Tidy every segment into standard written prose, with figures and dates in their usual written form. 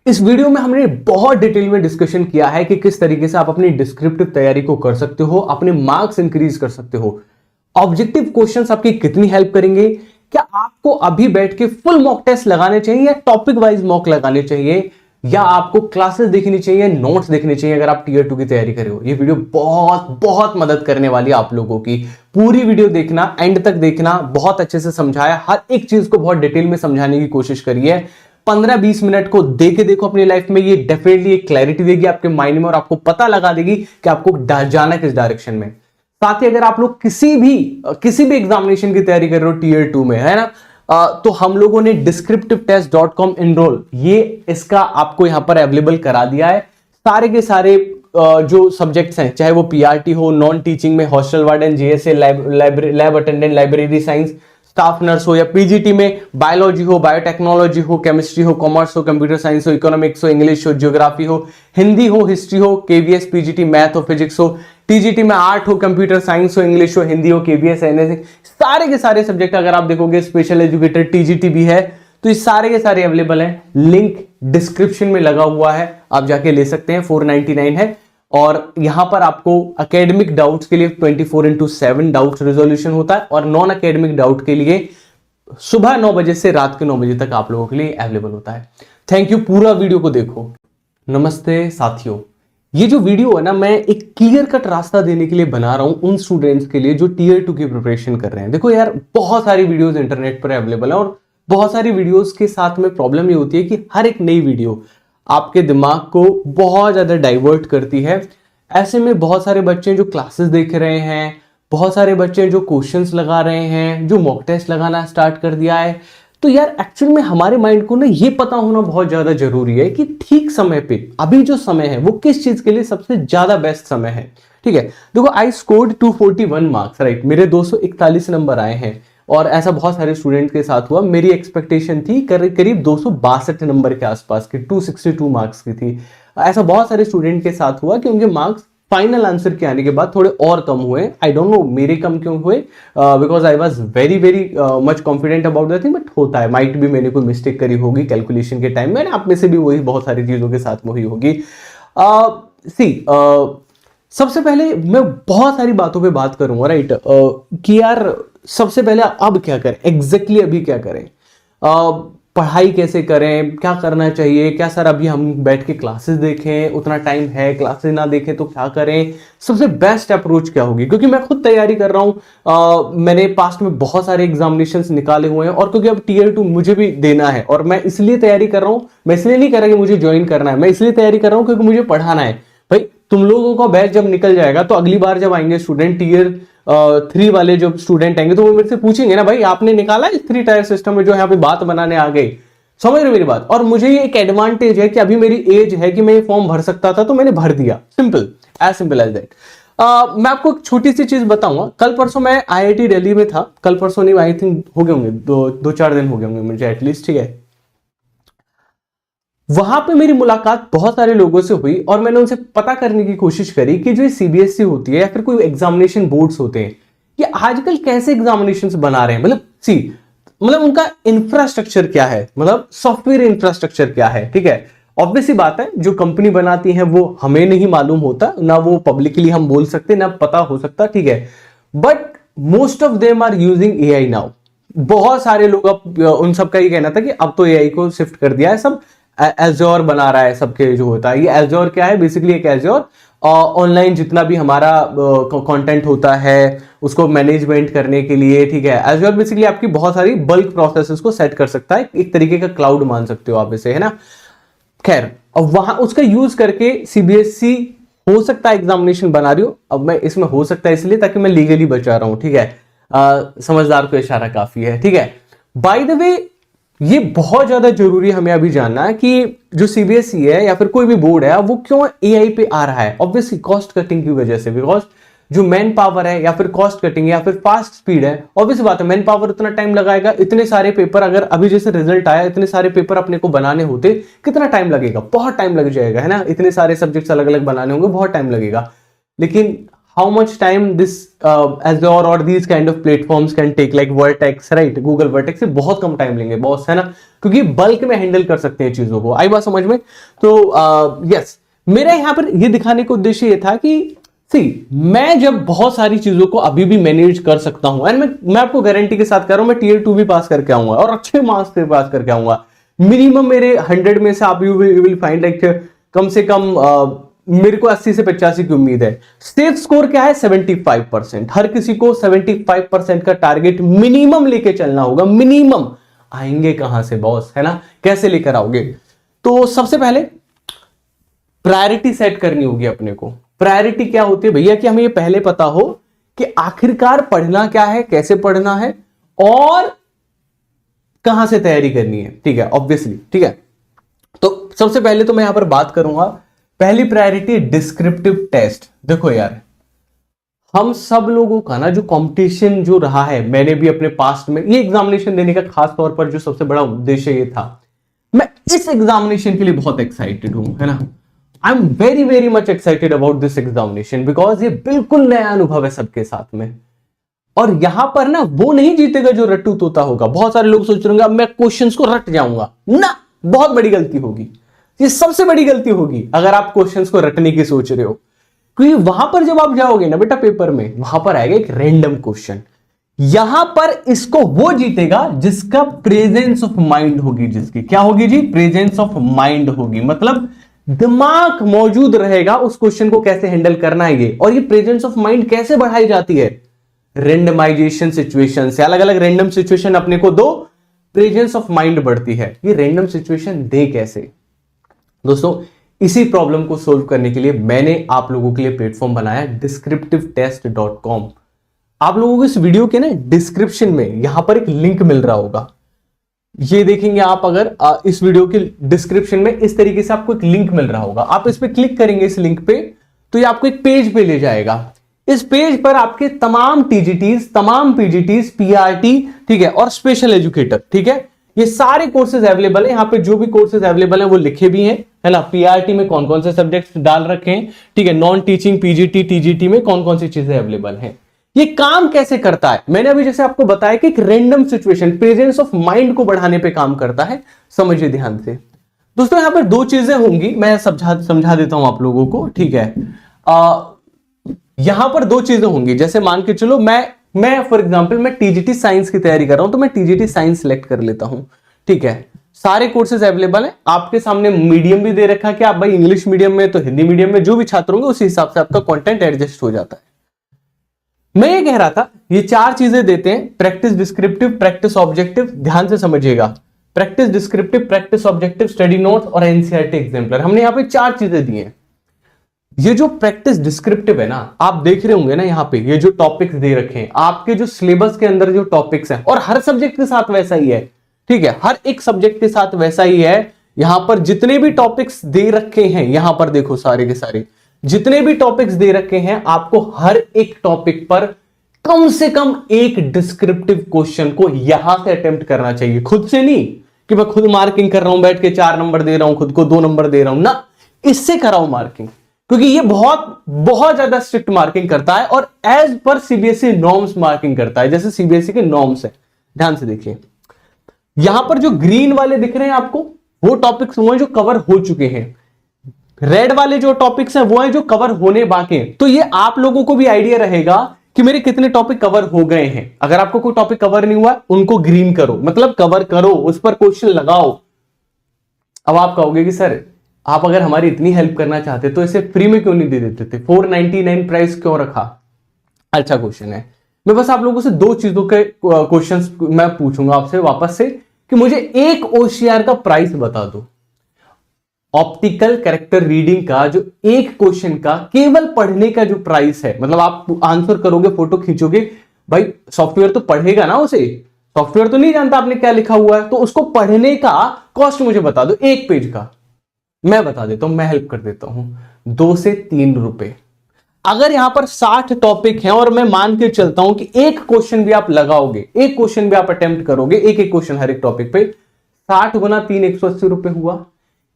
इस वीडियो में हमने बहुत डिटेल में डिस्कशन किया है कि किस तरीके से आप अपनी डिस्क्रिप्टिव तैयारी को कर सकते हो, अपने मार्क्स इंक्रीज कर सकते हो। ऑब्जेक्टिव क्वेश्चंस आपकी कितनी हेल्प करेंगे, क्या आपको अभी बैठ के फुल मॉक टेस्ट लगाने चाहिए या टॉपिक वाइज मॉक लगाने चाहिए, या आपको क्लासेस देखनी चाहिए, नोट्स देखने चाहिए अगर आप टीयर 2 की तैयारी कर रहे हो। ये वीडियो बहुत बहुत मदद करने वाली है आप लोगों की। पूरी वीडियो देखना, एंड तक देखना, बहुत अच्छे से समझाया, हर एक चीज को बहुत डिटेल में समझाने की कोशिश करी है। 15-20 मिनट को देके देखो अपनी लाइफ में, ये डेफिनेटली एक क्लैरिटी देगी आपके माइंड में और आपको पता लगा देगी कि आपको जाना किस डायरेक्शन में। साथ ही अगर आप लोग किसी भी एग्जामिनेशन की तैयारी कर रहे हो टीयर 2 में, है ना, तो हम लोगों ने descriptivetest.com एनरोल, ये इसका आपको यहां पर अवेलेबल करा दिया है। सारे के सारे जो सब्जेक्ट्स हैं, चाहे वो पीआरटी हो, नॉन टीचिंग में hostel warden, JSA, lab attendant, library science, staff nurse हो, या पीजीटी में बायोलॉजी हो, बायोटेक्नोलॉजी हो, केमिस्ट्री हो, कॉमर्स हो, कंप्यूटर साइंस हो, इकोनॉमिक्स हो, इंग्लिश हो, ज्योग्राफी हो, हिंदी हो, हिस्ट्री हो, केवीएस पीजीटी, मैथ हो, फिजिक्स हो, टीजीटी में आर्ट हो, कंप्यूटर साइंस हो, इंग्लिश हो, हिंदी हो, केवीएस, एनएसए, सारे के सारे सब्जेक्ट अगर आप देखोगे, स्पेशल एजुकेटर टीजीटी भी है, तो ये सारे के सारे अवेलेबल हैं। लिंक डिस्क्रिप्शन में लगा हुआ है, आप जाके ले सकते हैं, 499 है। और यहां पर आपको एकेडमिक डाउट्स के लिए 24/7 डाउट्स रिजोल्यूशन होता है, और नॉन एकेडमिक डाउट के लिए सुबह 9 बजे से रात के 9 बजे तक आप लोगों के लिए अवेलेबल होता है। थैंक यू, पूरा वीडियो को देखो। नमस्ते साथियों, ये जो वीडियो है ना, मैं एक क्लियर कट रास्ता देने के लिए बना रहा हूं उन स्टूडेंट्स के लिए जो टीयर 2 की प्रिपरेशन कर रहे हैं। देखो यार, बहुत सारी वीडियोस इंटरनेट पर अवेलेबल है, और बहुत सारी वीडियोस के साथ में प्रॉब्लम ये होती है कि हर एक नई वीडियो आपके दिमाग को बहुत ज्यादा डाइवर्ट करती है। ऐसे में बहुत सारे बच्चे जो क्लासेस देख रहे हैं, बहुत सारे बच्चे जो क्वेश्चंस लगा रहे हैं, जो मॉक टेस्ट लगाना स्टार्ट कर दिया है, तो यार एक्चुअल में हमारे माइंड को ना ये पता होना बहुत ज्यादा जरूरी है कि ठीक समय पे अभी जो समय है वो किस चीज के लिए सबसे ज्यादा बेस्ट समय है। ठीक है, देखो, आई स्कोर्ड 241 मार्क्स, राइट, मेरे 241 नंबर आए हैं, और ऐसा बहुत सारे स्टूडेंट के साथ हुआ। मेरी एक्सपेक्टेशन थी करीब 262 नंबर के आसपास की, 262 मार्क्स की थी। ऐसा बहुत सारे स्टूडेंट के साथ हुआ कि उनके मार्क्स फाइनल आंसर के आने के बाद थोड़े और कम हुए। आई डोंट नो मेरे कम क्यों हुए, because I was very much confident about the thing, but होता है, माइट भी मैंने कोई मिस्टेक करी होगी कैलकुलेशन के टाइम में, आप में से भी वही बहुत सारी चीजों के साथ में हुई होगी। सबसे पहले मैं बहुत सारी बातों पे बात करूंगा, राइट, कि यार सबसे पहले अब क्या करें, एग्जैक्टली अभी क्या करें, पढ़ाई कैसे करें, क्या करना चाहिए, क्या सर अभी हम बैठ के क्लासेस देखें, उतना टाइम है, क्लासेस ना देखें तो क्या करें, सबसे बेस्ट अप्रोच क्या होगी। क्योंकि मैं खुद तैयारी कर रहा हूं, मैंने पास्ट में बहुत सारे एग्जामिनेशंस निकाले हुए हैं, और क्योंकि अब टीयर 2 मुझे भी देना है, और मैं इसलिए तैयारी कर रहा हूं, मैं इसलिए नहीं कर रहा कि मुझे ज्वाइन करना है, मैं इसलिए तैयारी कर रहा हूं क्योंकि मुझे पढ़ाना है। भाई, तुम लोगों का बैच जब निकल जाएगा तो अगली बार जब आएंगे स्टूडेंट, टीयर 3 वाले जो स्टूडेंट आएंगे, तो वो मेरे से पूछेंगे ना, भाई आपने निकाला इस 3 टायर सिस्टम में जो यहाँ पे बात बनाने आ गए, समझ रहे मेरी बात। और मुझे ये एक एडवांटेज है कि अभी मेरी एज है कि मैं ये फॉर्म भर सकता था, तो मैंने भर दिया, सिंपल एज दैट। मैं आपको एक छोटी सी चीज बताऊंगा। कल परसों मैं IIT दिल्ली में था, कल परसों नहीं, आई थिंक हो गए होंगे, 2-4 दिन हो गए होंगे मुझे एटलीस्ट, ठीक है। वहां पे मेरी मुलाकात बहुत सारे लोगों से हुई, और मैंने उनसे पता करने की कोशिश करी कि जो CBSE होती है या फिर कोई एग्जामिनेशन बोर्ड्स होते हैं, ये आजकल कैसे एग्जामिनेशंस बना रहे हैं, मतलब उनका इंफ्रास्ट्रक्चर क्या है, मतलब सॉफ्टवेयर इंफ्रास्ट्रक्चर क्या है। ठीक है, ऑब्वियसली बात है, जो कंपनी बनाती है वो हमें नहीं मालूम होता ना, वो पब्लिकली हम बोल सकते ना पता हो सकता, ठीक है, but most of them are using AI now. बहुत सारे लोग, अब उन सबका ये कहना था कि अब तो AI को शिफ्ट कर दिया है, सब एज़्योर बना रहा है सबके जो होता है। ये एज़्योर क्या है, बेसिकली एक एज़्योर ऑनलाइन जितना भी हमारा कंटेंट होता है उसको मैनेजमेंट करने के लिए, ठीक है। एज़्योर बेसिकली आपकी बहुत सारी बल्क प्रोसेसेस को सेट कर सकता है, एक तरीके का क्लाउड मान सकते हो आप इसे, है ना। खैर, अब वहां उसका यूज करके CBSE हो सकता है एग्जामिनेशन बना रही हो। अब मैं इसमें हो सकता है इसलिए ताकि मैं लीगली बचा रहा हूं, ठीक है, समझदार को इशारा काफी है, ठीक है। बाय द वे, ये बहुत ज्यादा जरूरी हमें अभी जानना है कि जो CBSE है या फिर कोई भी बोर्ड है वो क्यों AI पे आ रहा है। ऑब्वियसली कॉस्ट कटिंग की वजह से, बिकॉज जो मैन पावर है या फिर कॉस्ट कटिंग या फिर फास्ट स्पीड है, ऑब्वियस बात है, मैन पावर उतना टाइम लगाएगा, इतने सारे पेपर, अगर अभी जैसे रिजल्ट आया, इतने सारे पेपर अपने को बनाने होते कितना टाइम लगेगा, बहुत टाइम लग जाएगा, है ना। इतने सारे सब्जेक्ट्स अलग अलग बनाने होंगे, बहुत टाइम लगेगा। लेकिन how much time this Azure or these kind of platforms can take, like Vertex, right? Google Vertex से बहुत कम टाइम लेंगे बॉस, है ना, क्योंकि बल्क में हैंडल कर सकते हैं चीजों को। आई बात समझ में? तो यस, मेरा यहाँ पर ये दिखाने का उद्देश्य ये था कि मैं जब बहुत सारी चीजों को अभी भी मैनेज कर सकता हूं, एंड मैं आपको गारंटी के साथ कह रहा हूं, मैं टीयर 2 भी पास करके आऊंगा और अच्छे मार्क्स से पास करके आऊंगा। मिनिमम मेरे 100 में से आप यू विल फाइंड लाइक कम से कम मेरे को 80 से 85 की उम्मीद है। सेफ स्कोर क्या है? 75%। हर किसी को 75% का टारगेट मिनिमम लेके चलना होगा। मिनिमम आएंगे कहां से बॉस, है ना, कैसे लेकर आओगे? तो सबसे पहले प्रायोरिटी सेट करनी होगी अपने को। प्रायोरिटी क्या होती है भैया? कि हमें ये पहले पता हो कि आखिरकार पढ़ना क्या है, कैसे पढ़ना है और कहां से तैयारी करनी है। ठीक है, ऑब्वियसली, ठीक है। तो सबसे पहले तो मैं यहां पर बात करूंगा, पहली प्रायोरिटी डिस्क्रिप्टिव टेस्ट। देखो यार, हम सब लोगों का ना जो कंपटीशन जो रहा है, मैंने भी अपने पास्ट में ये एग्जामिनेशन देने का खास तौर पर जो सबसे बड़ा उद्देश्य ये था, मैं इस एग्जामिनेशन के लिए बहुत एक्साइटेड हूं, है ना। I am very very much excited about this examination because ये बिल्कुल नया अनुभव है सबके साथ में। और यहां पर ना वो नहीं जीतेगा जो रट्टू तोता होगा। बहुत सारे लोग सोच रहे होंगे अब मैं क्वेश्चंस को रट जाऊंगा, ना, बहुत बड़ी गलती होगी। ये सबसे बड़ी गलती होगी अगर आप क्वेश्चंस को रटने की सोच रहे हो, क्योंकि वहां पर जब आप जाओगे ना बेटा पेपर में, वहां पर आएगा एक रैंडम क्वेश्चन। यहां पर इसको वो जीतेगा जिसका प्रेजेंस ऑफ माइंड होगी, जिसकी क्या होगी जी? प्रेजेंस ऑफ माइंड होगी, मतलब दिमाग मौजूद रहेगा उस क्वेश्चन को कैसे हैंडल करना है ये। और ये प्रेजेंस ऑफ माइंड कैसे बढ़ाई जाती है? रेंडमाइजेशन सिचुएशन से। अलग अलग रैंडम सिचुएशन अपने को दो, प्रेजेंस ऑफ माइंड बढ़ती है। ये रैंडम सिचुएशन दे कैसे? दोस्तों, इसी प्रॉब्लम को सोल्व करने के लिए मैंने आप लोगों के लिए प्लेटफॉर्म बनाया descriptivetest.com। आप लोगों को इस वीडियो के ना डिस्क्रिप्शन में यहां पर एक लिंक मिल रहा होगा, ये देखेंगे आप। अगर इस वीडियो के डिस्क्रिप्शन में इस तरीके से आपको एक लिंक मिल रहा होगा, आप इस पे क्लिक करेंगे इस लिंक पे, तो ये आपको एक पेज पे ले जाएगा। इस पेज पर आपके तमाम टीजीटीज, तमाम पीजीटीज, पीआरटी, ठीक है, और स्पेशल एजुकेटर, ठीक है, ये सारे कोर्सेज अवेलेबल है। यहां पे जो भी कोर्सेज अवेलेबल है वो लिखे भी हैं, है ना। पीआरटी में कौन कौन से सब्जेक्ट्स डाल रखे हैं, ठीक है, नॉन टीचिंग पीजीटी, टीजीटी में कौन कौन सी चीजें अवेलेबल हैं। ये काम कैसे करता है? मैंने अभी जैसे आपको बताया कि एक random situation presence of mind को बढ़ाने पे काम करता है। समझिए ध्यान से दोस्तों, यहां पर दो चीजें होंगी, मैं समझा देता हूं आप लोगों को, ठीक है। यहां पर दो चीजें होंगी, जैसे मान के चलो मैं फॉर एग्जांपल मैं टीजीटी साइंस की तैयारी कर रहा हूं, तो मैं टीजीटी साइंस सिलेक्ट कर लेता हूं, ठीक है। सारे कोर्सेज अवेलेबल हैं आपके सामने, मीडियम भी दे रखा है कि आप भाई इंग्लिश मीडियम में तो हिंदी मीडियम में जो भी छात्र होंगे उस हिसाब से आपका कंटेंट एडजस्ट हो जाता है। मैं ये कह रहा था, ये चार चीजें देते हैं, प्रैक्टिस डिस्क्रिप्टिव, प्रैक्टिस ऑब्जेक्टिव। ध्यान से समझिएगा, practice descriptive, practice objective, study notes और एनसीईआरटी एग्जाम्पलर। हमने यहां पे चार चीजें दी हैं। ये जो प्रैक्टिस डिस्क्रिप्टिव है ना, आप देख रहे होंगे ना यहाँ पे ये जो टॉपिक्स दे रखे हैं, आपके जो सिलेबस के अंदर जो टॉपिक्स हैं, और हर सब्जेक्ट के साथ वैसा ही है, ठीक है, हर एक सब्जेक्ट के साथ वैसा ही है। यहां पर जितने भी टॉपिक्स दे रखे हैं, यहां पर देखो सारे के सारे जितने भी टॉपिक्स दे रखे हैं, आपको हर एक टॉपिक पर कम से कम एक डिस्क्रिप्टिव क्वेश्चन को यहां से अटेम्प्ट करना चाहिए। खुद से नहीं कि मैं खुद मार्किंग कर रहा हूं, बैठ के 4 नंबर दे रहा हूं, खुद को 2 नंबर दे रहा हूं ना, इससे कराओ मार्किंग, क्योंकि ये बहुत बहुत ज्यादा स्ट्रिक्ट मार्किंग करता है और as per CBSE norms marking करता है, जैसे सीबीएसई के नॉर्म्स है। ध्यान से देखिए, यहां पर जो ग्रीन वाले दिख रहे हैं आपको, वो टॉपिक्स वो हैं जो कवर हो चुके हैं। रेड वाले जो टॉपिक्स हैं वो हैं जो कवर होने बाकी हैं। तो ये आप लोगों को भी आइडिया रहेगा कि मेरे कितने टॉपिक कवर हो गए हैं। अगर आपको कोई टॉपिक कवर नहीं हुआ, उनको ग्रीन करो, मतलब कवर करो, उस पर क्वेश्चन लगाओ। अब आप कहोगे कि सर आप अगर हमारी इतनी हेल्प करना चाहते तो इसे फ्री में क्यों नहीं दे देते थे, 499 प्राइस क्यों रखा? अच्छा क्वेश्चन है। मैं बस आप लोगों से दो चीजों के क्वेश्चंस मैं पूछूंगा आपसे वापस से, कि मुझे एक ओसीआर का प्राइस बता दो। ऑप्टिकल कैरेक्टर रीडिंग का जो एक क्वेश्चन का केवल पढ़ने का जो प्राइस है, मतलब आप आंसर करोगे, फोटो खींचोगे, भाई सॉफ्टवेयर तो पढ़ेगा ना उसे, सॉफ्टवेयर तो नहीं जानता आपने क्या लिखा हुआ है, तो उसको पढ़ने का कॉस्ट मुझे बता दो, एक पेज का। मैं बता देता हूं, मैं हेल्प कर देता हूं, 2 से 3 रुपए। अगर यहां पर 60 टॉपिक हैं और मैं मान के चलता हूं कि एक क्वेश्चन भी आप लगाओगे, एक क्वेश्चन भी आप अटेम्प्ट करोगे, एक एक क्वेश्चन हर एक टॉपिक पे, 60 गुना 3 180 रुपए हुआ।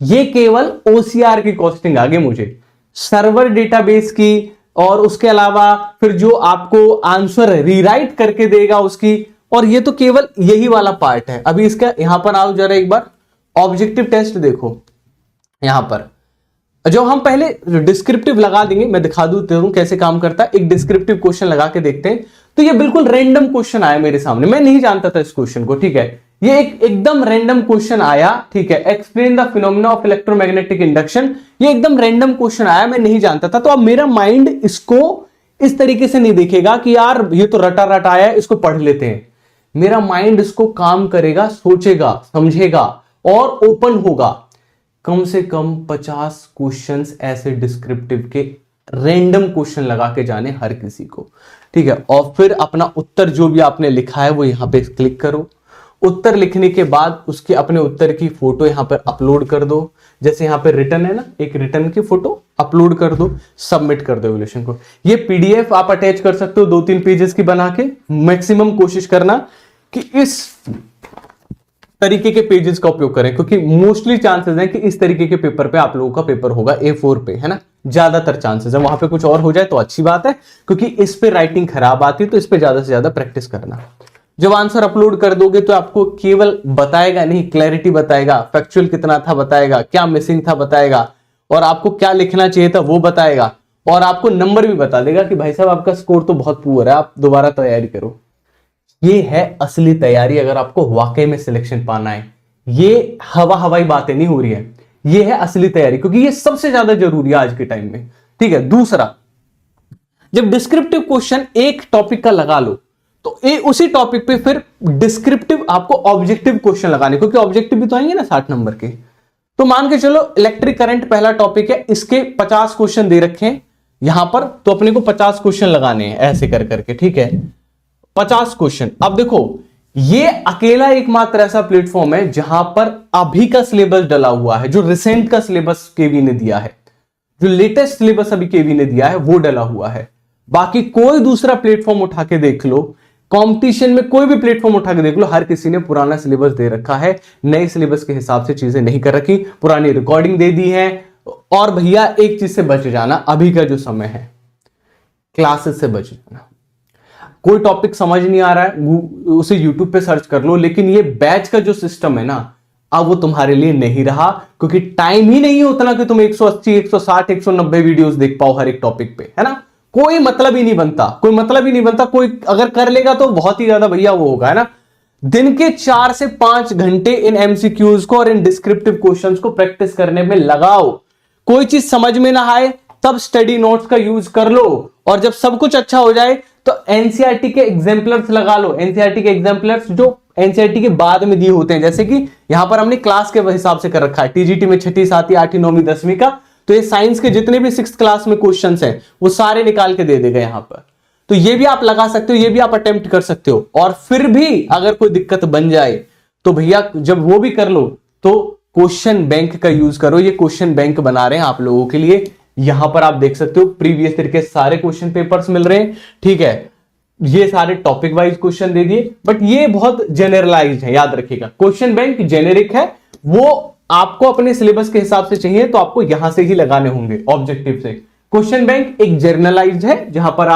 ये केवल ओसीआर की कॉस्टिंग आ गई मुझे, सर्वर डेटाबेस की, और उसके अलावा फिर जो आपको आंसर रीराइट करके देगा उसकी, और ये तो केवल यही वाला पार्ट है। अभी इसका यहां पर आओ जरा एक बार, ऑब्जेक्टिव टेस्ट देखो। यहां पर जो हम पहले डिस्क्रिप्टिव लगा देंगे, मैं दिखा देता हूं कैसे काम करता है। एक डिस्क्रिप्टिव क्वेश्चन लगा के देखते हैं। तो ये बिल्कुल रैंडम क्वेश्चन आया मेरे सामने, मैं नहीं जानता था इस क्वेश्चन को, ठीक है। ये एकदम रैंडम क्वेश्चन आया, ठीक है। Explain the phenomena of electromagnetic induction, ये एकदम रैंडम क्वेश्चन आया, मैं नहीं जानता था। तो अब मेरा माइंड इसको इस तरीके से नहीं देखेगा कि यार ये तो रटा रटा आया है, इसको पढ़ लेते हैं। मेरा माइंड इसको काम करेगा, सोचेगा, समझेगा और ओपन होगा। कम से कम 50 क्वेश्चंस ऐसे डिस्क्रिप्टिव के रैंडम क्वेश्चन लगा के जाने हर किसी को, ठीक है। और फिर अपना उत्तर जो भी आपने लिखा है वो यहां पे क्लिक करो। उत्तर लिखने के बाद उसके अपने उत्तर की फोटो यहां पर अपलोड कर दो। जैसे यहां पे रिटर्न है ना, एक रिटर्न की फोटो अपलोड कर दो, सबमिट कर दो इवैल्यूएशन को। ये पीडीएफ आप अटैच कर सकते हो 2-3 पेजेस की बना के। मैक्सिमम कोशिश करना कि इस तरीके के पेजेस का उपयोग करें, क्योंकि मोस्टली चांसेस हैं कि इस तरीके के पेपर पे आप लोगों का पेपर होगा A4 पे, है ना, ज्यादातर चांसेस है। वहां पे कुछ और हो जाए तो अच्छी बात है, क्योंकि इस पे राइटिंग खराब आती है, तो इस पे ज्यादा से ज्यादा प्रैक्टिस करना। जब आंसर अपलोड कर दोगे तो आपको केवल बताएगा नहीं, क्लैरिटी बताएगा, फैक्चुअल कितना था बताएगा, क्या मिसिंग था बताएगा, और आपको क्या लिखना चाहिए था वो बताएगा, और आपको नंबर भी बता देगा कि भाई साहब आपका स्कोर तो बहुत पुअर है, आप दोबारा तैयारी करो। ये है असली तैयारी अगर आपको वाकई में सिलेक्शन पाना है। ये हवाई बातें नहीं हो रही है, ये है असली तैयारी, क्योंकि ये सबसे ज्यादा जरूरी है आज के टाइम में, ठीक है। दूसरा, जब डिस्क्रिप्टिव क्वेश्चन एक टॉपिक का लगा लो तो उसी टॉपिक पे फिर डिस्क्रिप्टिव आपको ऑब्जेक्टिव क्वेश्चन लगाने, क्योंकि ऑब्जेक्टिव भी तो आएंगे ना 60 नंबर के। तो मान के चलो इलेक्ट्रिक करंट पहला टॉपिक है, इसके 50 क्वेश्चन दे रखे हैं यहां पर, तो अपने को 50 क्वेश्चन लगाने हैं ऐसे कर करके, ठीक है। 50 क्वेश्चन। अब देखो, ये अकेला एकमात्र ऐसा प्लेटफॉर्म है जहां पर अभी का सिलेबस डला हुआ है, जो रिसेंट का सिलेबस केवी ने दिया है, जो लेटेस्ट सिलेबस अभी केवी ने दिया है वो डला हुआ है। बाकी कोई दूसरा प्लेटफॉर्म उठा के देख लो, कंपटीशन में कोई भी प्लेटफॉर्म उठा के देख लो, हर किसी ने पुराना सिलेबस दे रखा है, नए सिलेबस के हिसाब से चीजें नहीं कर रखी, पुरानी रिकॉर्डिंग दे दी है। और भैया एक चीज से बच जाना, अभी का जो समय है क्लासेस से बच जाना। कोई टॉपिक समझ नहीं आ रहा है उसे यूट्यूब पे सर्च कर लो, लेकिन ये बैच का जो सिस्टम है ना, अब वो तुम्हारे लिए नहीं रहा, क्योंकि टाइम ही नहीं है उतना कि तुम 180, 160, 190 वीडियोस देख पाओ हर एक टॉपिक पे, है ना। कोई मतलब ही नहीं बनता, कोई मतलब ही नहीं बनता। कोई अगर कर लेगा तो बहुत ही ज्यादा भैया वो होगा, है ना। दिन के 4 से 5 घंटे इन एमसीक्यूज को और इन डिस्क्रिप्टिव क्वेश्चंस को प्रैक्टिस करने में लगाओ। कोई चीज समझ में ना आए तब स्टडी नोट्स का यूज कर लो, और जब सब कुछ अच्छा हो जाए तो एनसीईआरटी के एग्जाम्पलर्स लगा लो। एनसीईआरटी के एग्जाम्पलर्स जो एनसीईआरटी के बाद में दिए होते हैं, जैसे कि यहां पर हमने क्लास के हिसाब से कर रखा है, टीजीटी में 6ठी 7वीं 8वीं 9वीं 10वीं का, तो ये साइंस के जितने भी 6th क्लास में क्वेश्चंस हैं वो सारे निकाल के दे देगा यहां पर। तो ये भी आप लगा सकते हो, ये भी आप अटेम्प्ट कर सकते हो। और फिर भी अगर कोई दिक्कत बन जाए तो भैया जब वो भी कर लो तो क्वेश्चन बैंक का यूज करो। ये क्वेश्चन बैंक बना रहे हैं आप लोगों के लिए, यहां पर आप देख सकते हो प्रीवियस ईयर के सारे क्वेश्चन पेपर्स मिल रहे हैं, ठीक है। ये सारे टॉपिक वाइज क्वेश्चन दे दिए, बट ये बहुत जनरलाइज्ड है, याद रखिएगा। क्वेश्चन बैंक जेनेरिक है, वो आपको अपने सिलेबस के हिसाब से चाहिए तो आपको यहां से ही लगाने होंगे ऑब्जेक्टिव से। क्वेश्चन बैंक एक जर्नलाइज्ड है जहां पर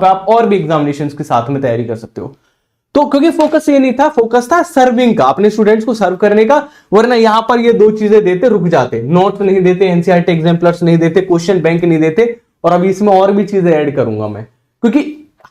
आप और भी एग्जामिनेशंस के साथ में तैयारी कर सकते हो। तो क्योंकि फोकस ये नहीं था, फोकस था सर्विंग का, अपने स्टूडेंट्स को सर्व करने का। वरना यहां पर ये दो चीजें देते रुक जाते, नोट्स नहीं देते, एनसीईआरटी एग्जाम्पलर्स नहीं देते, क्वेश्चन बैंक नहीं देते, और अभी इसमें और भी चीजें ऐड करूंगा मैं, क्योंकि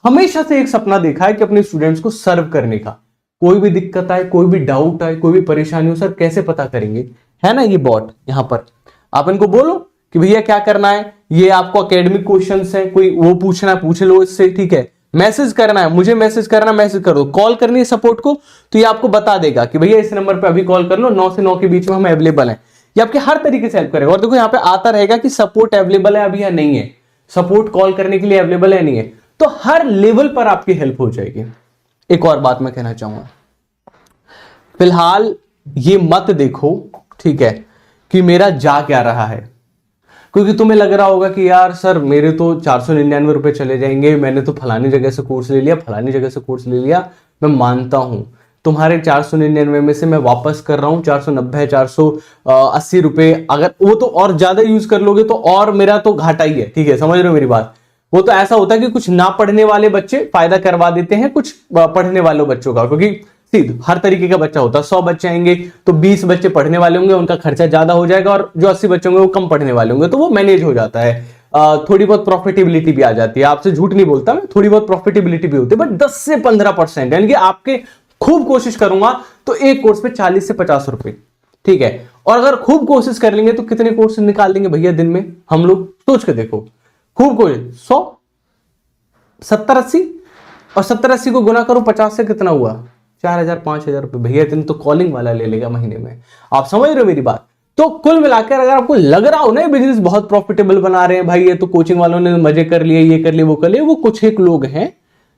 हमेशा से एक सपना देखा है कि अपने स्टूडेंट्स को सर्व करने का। कोई भी दिक्कत आए, कोई भी डाउट आए, कोई भी परेशानी हो, सर कैसे पता करेंगे, है ना। ये बॉट यहां पर आप इनको बोलो कि भैया क्या करना है, ये आपको एकेडमिक क्वेश्चंस है, कोई वो पूछना है पूछ लो इससे, ठीक है। मैसेज करना है, मुझे मैसेज करना, मैसेज कर दो। कॉल करनी है सपोर्ट को तो ये आपको बता देगा कि भैया इस नंबर पे अभी कॉल कर लो, 9 से 9 के बीच में हम अवेलेबल हैं। ये आपके हर तरीके से हेल्प करेगा। और देखो यहाँ पे आता रहेगा कि सपोर्ट अवेलेबल है अभी या नहीं है, सपोर्ट कॉल करने के लिए अवेलेबल है नहीं है, तो हर लेवल पर आपकी हेल्प हो जाएगी। एक और बात मैं कहना चाहूंगा, फिलहाल ये मत देखो, ठीक है, कि मेरा जा क्या रहा है, क्योंकि तुम्हें लग रहा होगा कि यार सर मेरे तो 499 रुपए चले जाएंगे, मैंने तो फलानी जगह से कोर्स ले लिया, फलानी जगह से कोर्स ले लिया। मैं मानता हूं तुम्हारे 499 में से मैं वापस कर रहा हूं 490 480 रुपए। अगर वो तो और ज्यादा यूज कर लोगे तो और मेरा तो घाटा ही है, ठीक है, समझ रहे हो मेरी बात। वो तो ऐसा होता है कि कुछ ना पढ़ने वाले बच्चे फायदा करवा देते हैं कुछ पढ़ने वाले बच्चों का, क्योंकि सीध हर तरीके का बच्चा होता है। 100 बच्चे आएंगे तो 20 बच्चे पढ़ने वाले होंगे, उनका खर्चा ज्यादा हो जाएगा, और जो 80 बच्चे होंगे वो कम पढ़ने वाले होंगे, तो वो मैनेज हो जाता है। थोड़ी बहुत प्रॉफिटेबिलिटी भी आ जाती है, आपसे झूठ नहीं बोलता मैं, थोड़ी बहुत प्रॉफिटेबिलिटी भी होती है, बट 10 से 15%, यानी कि आपके खूब कोशिश करूंगा तो एक कोर्स पे 40 से 50 रुपए, ठीक है। और अगर खूब कोशिश कर लेंगे तो कितने कोर्स निकाल लेंगे भैया दिन में हम लोग, सोच के देखो। खूब कोशिश 100, 70-80, और 70-80 को गुना करो 50 से, कितना हुआ? 4,000 5,000 रुपए। भैया इतने तो कॉलिंग वाला ले लेगा महीने में। आप समझ रहे हो मेरी बात? तो कुल मिलाकर अगर आपको लग रहा हो ना बिजनेस बहुत प्रॉफिटेबल बना रहे हैं भाई, ये तो कोचिंग वालों ने मजे कर लिए, ये कर लिए, वो कर लिए, वो कुछ एक लोग हैं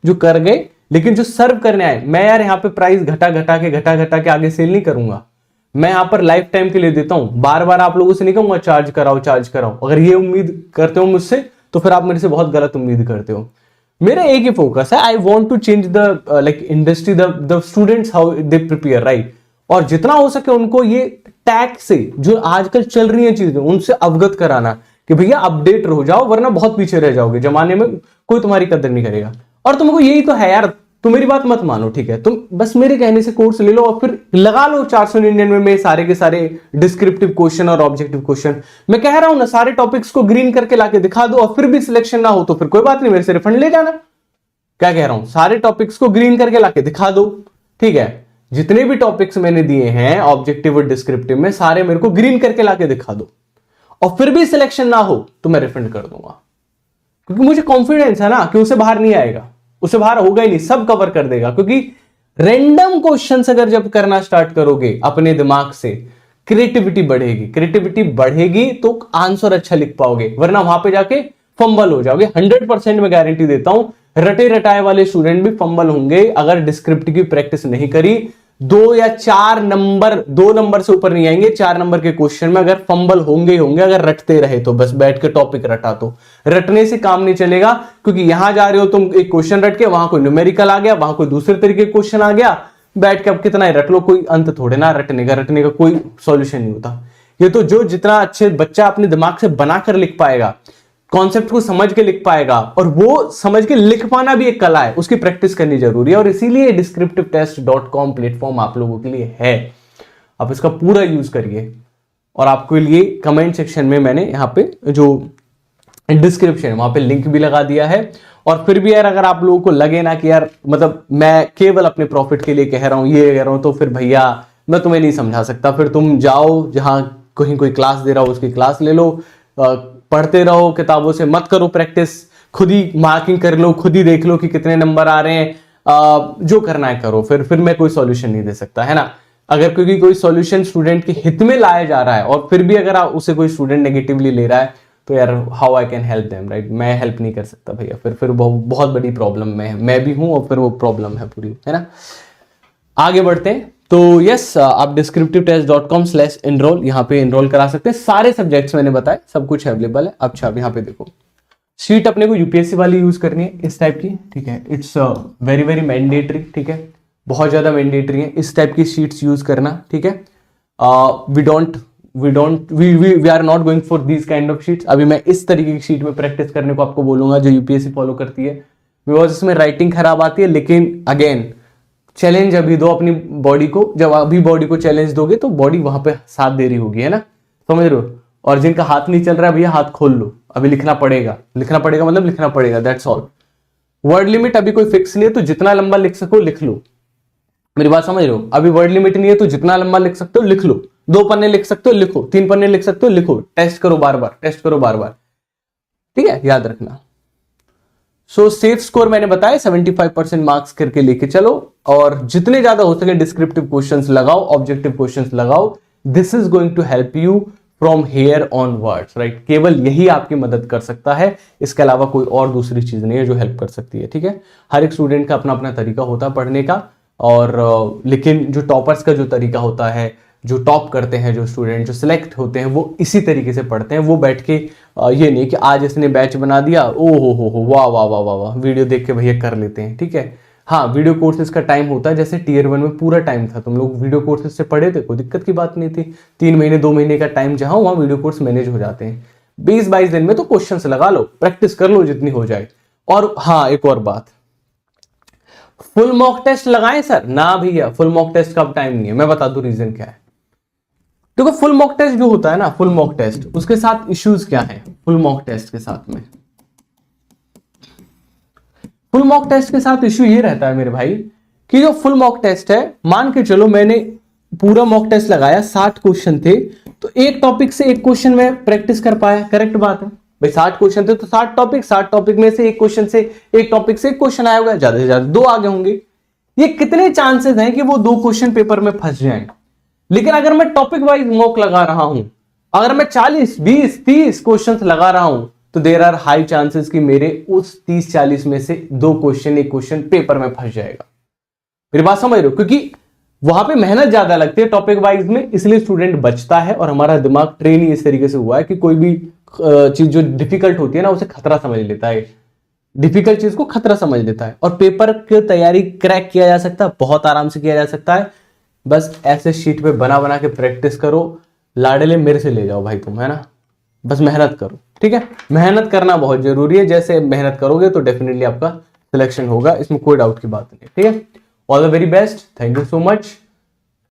जो कर गए, लेकिन जो सर्व करने आए, मैं यार यहाँ पे प्राइस घटा घटा के आगे सेल नहीं करूंगा। मैं यहाँ पर लाइफ टाइम के लिए देता हूं, बार बार आप लोगों से नहीं कहूंगा चार्ज कराओ। अगर ये उम्मीद करते हो मुझसे तो फिर आप मेरे से बहुत गलत उम्मीद करते हो। मेरा एक ही फोकस है, I want to change the like industry, the students how they prepare, right. और जितना हो सके उनको ये टैग से जो आजकल चल रही है चीजें उनसे अवगत कराना कि भैया अपडेट रहो जाओ, वरना बहुत पीछे रह जाओगे, जमाने में कोई तुम्हारी कदर नहीं करेगा। और तुमको यही तो है यार, तुम मेरी बात मत मानो, ठीक है, तुम बस मेरे कहने से कोर्स ले लो और फिर लगा लो 499 में सारे के सारे डिस्क्रिप्टिव क्वेश्चन और ऑब्जेक्टिव क्वेश्चन। मैं कह रहा हूं ना, सारे टॉपिक्स को ग्रीन करके लाके दिखा दो, और फिर भी सिलेक्शन ना हो तो फिर कोई बात नहीं, मेरे से रिफंड ले जाना। क्या कह रहा हूं? सारे टॉपिक्स को ग्रीन करके लाके दिखा दो, ठीक है। जितने भी टॉपिक्स मैंने दिए हैं ऑब्जेक्टिव और डिस्क्रिप्टिव में, सारे मेरे को ग्रीन करके लाके दिखा दो, और फिर भी सिलेक्शन ना हो तो मैं रिफंड कर दूंगा, क्योंकि मुझे कॉन्फिडेंस है ना कि उसे बाहर नहीं आएगा, उसे बाहर होगा ही नहीं, सब कवर कर देगा। क्योंकि रैंडम क्वेश्चंस अगर जब करना स्टार्ट करोगे अपने दिमाग से, क्रिएटिविटी बढ़ेगी तो आंसर अच्छा लिख पाओगे, वरना वहां पे जाके फंबल हो जाओगे। 100% मैं गारंटी देता हूं, रटे रटाए वाले स्टूडेंट भी फंबल होंगे अगर डिस्क्रिप्टिव की प्रैक्टिस नहीं करी। 2 या 4 नंबर, 2 नंबर से ऊपर नहीं आएंगे 4 नंबर के क्वेश्चन में, अगर फंबल होंगे अगर रटते रहे तो, बस बैठ के टॉपिक रटा तो। रटने से काम नहीं चलेगा, क्योंकि यहां जा रहे हो तुम एक क्वेश्चन रट के, वहां कोई न्यूमेरिकल आ गया, वहां कोई दूसरे तरीके का क्वेश्चन आ गया, बैठ के अब कितना ही रट लो, कोई अंत थोड़े ना रटने का कोई सॉल्यूशन नहीं होता। ये तो जो जितना अच्छे बच्चा अपने दिमाग से बनाकर लिख पाएगा, कॉन्सेप्ट को समझ के लिख पाएगा, और वो समझ के लिख पाना भी एक कला है, उसकी प्रैक्टिस करनी जरूरी है। और इसीलिए descriptivetest.com प्लेटफॉर्म आप लोगों के लिए है, आप इसका पूरा यूज करिए। और आपके लिए कमेंट सेक्शन में मैंने यहाँ पे जो डिस्क्रिप्शन है वहां पे लिंक भी लगा दिया है। और फिर भी यार अगर आप लोगों को लगे ना कि यार मतलब मैं केवल अपने प्रॉफिट के लिए कह रहा हूं, ये कह रहा हूं, तो फिर भैया मैं तुम्हें नहीं समझा सकता। फिर तुम जाओ जहां कहीं कोई क्लास दे रहा हो उसकी क्लास ले लो, पढ़ते रहो, किताबों से मत करो प्रैक्टिस, खुद ही मार्किंग कर लो, खुद ही देख लो कि कितने नंबर आ रहे हैं, जो करना है करो। फिर मैं कोई सॉल्यूशन नहीं दे सकता, है ना। अगर क्योंकि कोई सॉल्यूशन स्टूडेंट के हित में लाया जा रहा है और फिर भी अगर उसे कोई स्टूडेंट नेगेटिवली ले रहा है, तो यार how I can help them, right. मैं हेल्प नहीं कर सकता भैया, फिर बहुत बड़ी प्रॉब्लम में मैं भी हूं, और फिर वो प्रॉब्लम है पूरी, है ना। आगे बढ़ते हैं। तो यस, आप descriptivetest.com/enroll यहाँ पे एनरोल करा सकते हैं। सारे सब्जेक्ट्स मैंने बताए, सब कुछ अवेलेबल है। अच्छा अब यहाँ पे देखो, शीट अपने को यूपीएससी वाली यूज करनी है इस टाइप की, ठीक है। इट्स वेरी वेरी मैंडेटरी, ठीक है, बहुत ज्यादा मैंडेटरी है इस टाइप की शीट्स यूज करना, ठीक है। We are not going for these kind of sheets. अभी मैं इस तरीके की शीट में प्रैक्टिस करने को आपको बोलूंगा जो यूपीएससी फॉलो करती है, बिकॉज इसमें राइटिंग खराब आती है। लेकिन अगेन चैलेंज अभी दो अपनी बॉडी को, जब अभी बॉडी को चैलेंज दोगे तो बॉडी वहां पे साथ दे रही होगी, है ना, समझ रहे हो। और जिनका हाथ नहीं चल रहा है भैया हाथ खोल लो, अभी लिखना पड़ेगा मतलब लिखना पड़ेगा, दैट्स ऑल। वर्ड लिमिट अभी कोई फिक्स नहीं है, तो जितना लंबा लिख सको लिख लो, मेरी बात समझ रहे हो। अभी वर्ड लिमिट नहीं है तो जितना लंबा लिख सकते हो लिख लो, 2 पन्ने लिख सकते हो लिखो, 3 पन्ने लिख सकते हो लिखो, टेस्ट करो बार बार, ठीक है, याद रखना। सो सेफ स्कोर मैंने बताया 75% मार्क्स करके लेके चलो, और जितने ज्यादा हो सके डिस्क्रिप्टिव क्वेश्चंस लगाओ, ऑब्जेक्टिव क्वेश्चंस लगाओ। This is going to help you from here onwards, right. केवल यही आपकी मदद कर सकता है, इसके अलावा कोई और दूसरी चीज नहीं है जो हेल्प कर सकती है, ठीक है। हर एक स्टूडेंट का अपना अपना तरीका होता है पढ़ने का, और लेकिन जो टॉपर्स का जो तरीका होता है, जो टॉप करते हैं, जो स्टूडेंट जो सिलेक्ट होते हैं, वो इसी तरीके से पढ़ते हैं। वो बैठ के ये नहीं कि आज इसने बैच बना दिया, ओ हो वाह वाह वाह वाह वाह, वीडियो देख के भैया कर लेते हैं, ठीक है। हाँ, वीडियो कोर्सेज का टाइम होता है, जैसे Tier 1 में पूरा टाइम था, तुम लोग वीडियो कोर्सेज से पढ़े थे, कोई दिक्कत की बात नहीं थी। 3 महीने 2 महीने का टाइम जहां वहां वीडियो कोर्स मैनेज हो जाते हैं। 20-22 दिन में तो क्वेश्चंस लगा लो, प्रैक्टिस कर लो जितनी हो जाए। और हाँ, एक और बात, फुल मॉक टेस्ट लगाएं सर? ना भैया, फुल मॉक टेस्ट का अब टाइम नहीं है। मैं बता दूं रीजन क्या है। देखो फुल मॉक टेस्ट जो होता है ना, फुल मॉक टेस्ट, उसके साथ इश्यूज क्या है? फुल मॉक टेस्ट के साथ में, फुल मॉक टेस्ट के साथ इश्यू ये रहता है मेरे भाई कि जो फुल मॉक टेस्ट है, मान के चलो मैंने पूरा मॉक टेस्ट लगाया, 60 क्वेश्चन थे, तो एक टॉपिक से एक क्वेश्चन में प्रैक्टिस कर पाया, करेक्ट बात है भाई। 60 क्वेश्चन थे तो 60 टॉपिक में से एक क्वेश्चन से, एक टॉपिक से एक क्वेश्चन आया होगा, ज्यादा से ज्यादा 2 आगे होंगे। ये कितने चांसेस हैं कि वो 2 क्वेश्चन पेपर में फंस जाएं? लेकिन अगर मैं टॉपिक वाइज मॉक लगा रहा हूं, अगर मैं 40, 20, 30 क्वेश्चंस लगा रहा हूं, तो देयर आर हाई चांसेस कि मेरे उस 30-40 में से 2 क्वेश्चन, एक क्वेश्चन पेपर में फंस जाएगा। मेरी बात समझ रहे हो? क्योंकि वहां पे मेहनत ज्यादा लगती है टॉपिक वाइज में, इसलिए स्टूडेंट बचता है। और हमारा दिमाग ट्रेन ही इस तरीके से हुआ है कि कोई भी चीज जो डिफिकल्ट होती है ना, उसे खतरा समझ लेता है, डिफिकल्ट चीज को खतरा समझ लेता है। और पेपर की तैयारी क्रैक किया जा सकता है, बहुत आराम से किया जा सकता है। बस ऐसे शीट पे बना बना के प्रैक्टिस करो। लाडले मेरे से ले जाओ भाई तुम, है ना? बस मेहनत करो, ठीक है? मेहनत करना बहुत जरूरी है। जैसे मेहनत करोगे तो डेफिनेटली आपका सिलेक्शन होगा, इसमें कोई डाउट की बात नहीं, ठीक है? All the very best, thank you so much.